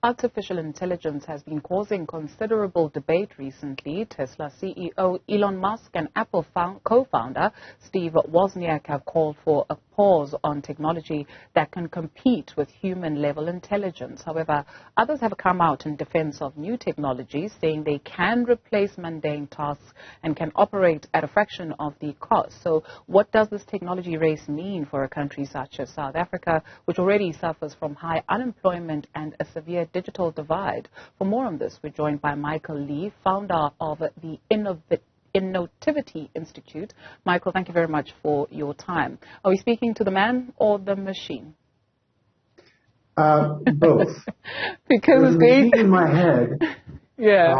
artificial intelligence has been causing considerable debate recently. Tesla CEO Elon Musk and Apple co-founder Steve Wozniak have called for a pause on technology that can compete with human-level intelligence. However, others have come out in defense of new technologies, saying they can replace mundane tasks and can operate at a fraction of the cost. So what does this technology race mean for a country such as South Africa, which already suffers from high unemployment and a severe digital divide? For more on this, we're joined by Michael Lee, founder of the Innotivity Institute. Michael, thank you very much for your time. Are we speaking to the man or the machine? Both. Because there's a machine in my head. Yeah.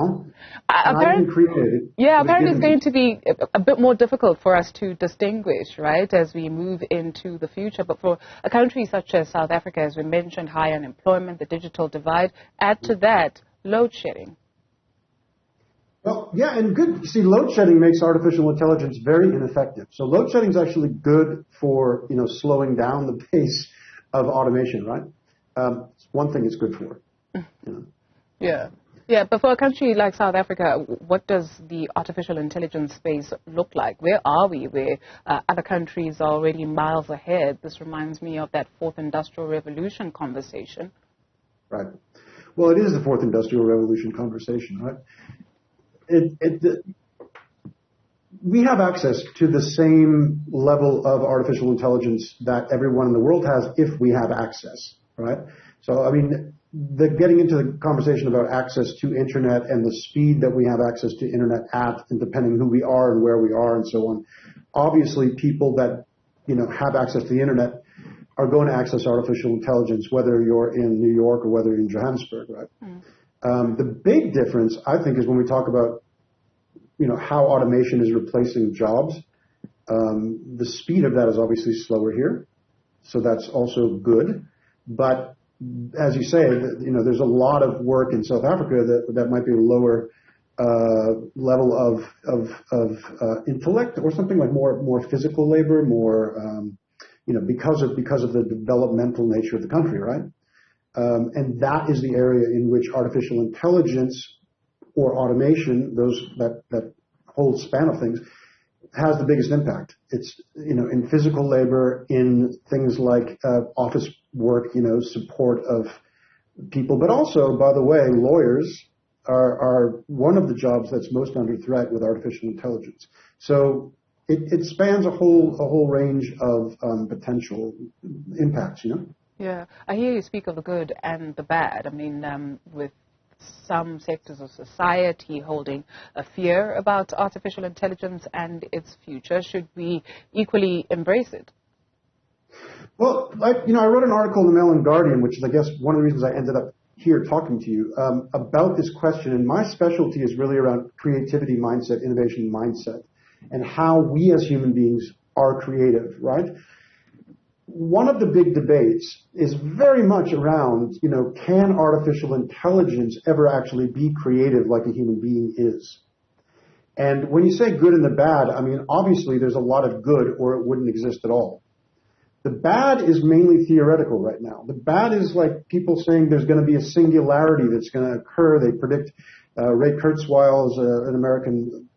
Apparently it's going to be a bit more difficult for us to distinguish, right, as we move into the future. But for a country such as South Africa, as we mentioned, high unemployment, the digital divide, add to that load shedding. Well, yeah, and good. See, load shedding makes artificial intelligence very ineffective. So load shedding is actually good for, slowing down the pace of automation, right? It's one thing it's good for. Yeah. Yeah, but for a country like South Africa, what does the artificial intelligence space look like? Where are we where other countries are already miles ahead? This reminds me of that fourth industrial revolution conversation. Right. Well, it is the fourth industrial revolution conversation, right? We have access to the same level of artificial intelligence that everyone in the world has if we have access, right? So, I mean, getting into the conversation about access to internet and the speed that we have access to internet at, and depending who we are and where we are and so on, obviously people that, have access to the internet are going to access artificial intelligence, whether you're in New York or whether you're in Johannesburg, right? The big difference, I think, is when we talk about, how automation is replacing jobs. The speed of that is obviously slower here, so that's also good. But as you say, there's a lot of work in South Africa that might be a lower level of intellect, or something like more physical labor, more because of the developmental nature of the country, right? And that is the area in which artificial intelligence or automation, that whole span of things, has the biggest impact. It's, in physical labor, in things like office work, support of people. But also, by the way, lawyers are one of the jobs that's most under threat with artificial intelligence. So it spans a whole range of potential impacts, Yeah, I hear you speak of the good and the bad. I mean, with some sectors of society holding a fear about artificial intelligence and its future, should we equally embrace it? Well, I wrote an article in the Mail and Guardian, which is, I guess, one of the reasons I ended up here talking to you about this question. And my specialty is really around creativity mindset, innovation mindset, and how we as human beings are creative, right? One of the big debates is very much around, can artificial intelligence ever actually be creative like a human being is? And when you say good and the bad, I mean, obviously there's a lot of good, or it wouldn't exist at all. The bad is mainly theoretical right now. The bad is like people saying there's going to be a singularity that's going to occur. They predict, Ray Kurzweil is an American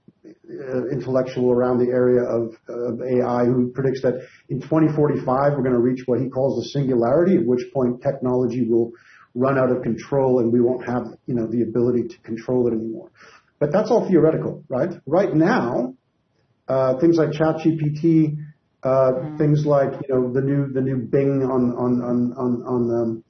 intellectual around the area of AI, who predicts that in 2045 we're going to reach what he calls a singularity, at which point technology will run out of control and we won't have the ability to control it anymore. But that's all theoretical, right? Right now, things like ChatGPT, things like the new Bing on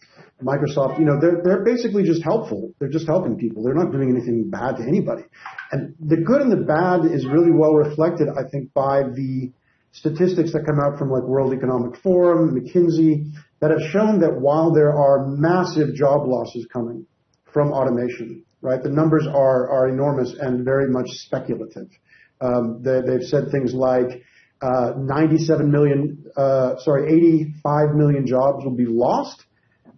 Microsoft, they're basically just helpful. They're just helping people. They're not doing anything bad to anybody. And the good and the bad is really well reflected, I think, by the statistics that come out from like World Economic Forum, McKinsey, that have shown that while there are massive job losses coming from automation, right, the numbers are enormous and very much speculative. They've said things like 85 million jobs will be lost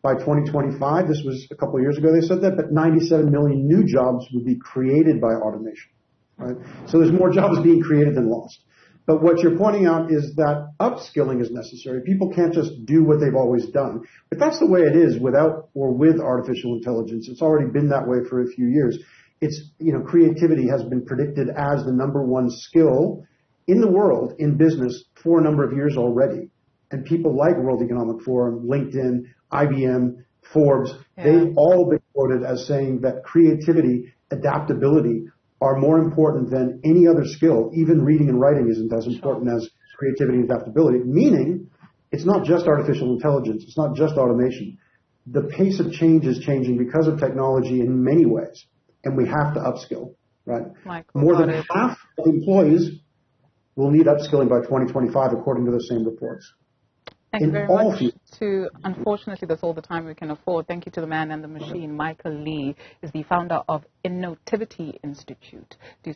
by 2025. This was a couple of years ago they said that, but 97 million new jobs would be created by automation, right? So there's more jobs being created than lost. But what you're pointing out is that upskilling is necessary. People can't just do what they've always done. But that's the way it is without or with artificial intelligence. It's already been that way for a few years. Creativity has been predicted as the #1 skill in the world in business for a number of years already. And people like World Economic Forum, LinkedIn, IBM, Forbes, they've all been quoted as saying that creativity, adaptability are more important than any other skill. Even reading and writing isn't as important as creativity and adaptability, meaning it's not just artificial intelligence. It's not just automation. The pace of change is changing because of technology in many ways, and we have to upskill, right? More than half of employees will need upskilling by 2025, according to the same reports. Thank you very much. Unfortunately, that's all the time we can afford. Thank you to the man and the machine. Michael Lee is the founder of Innotivity Institute.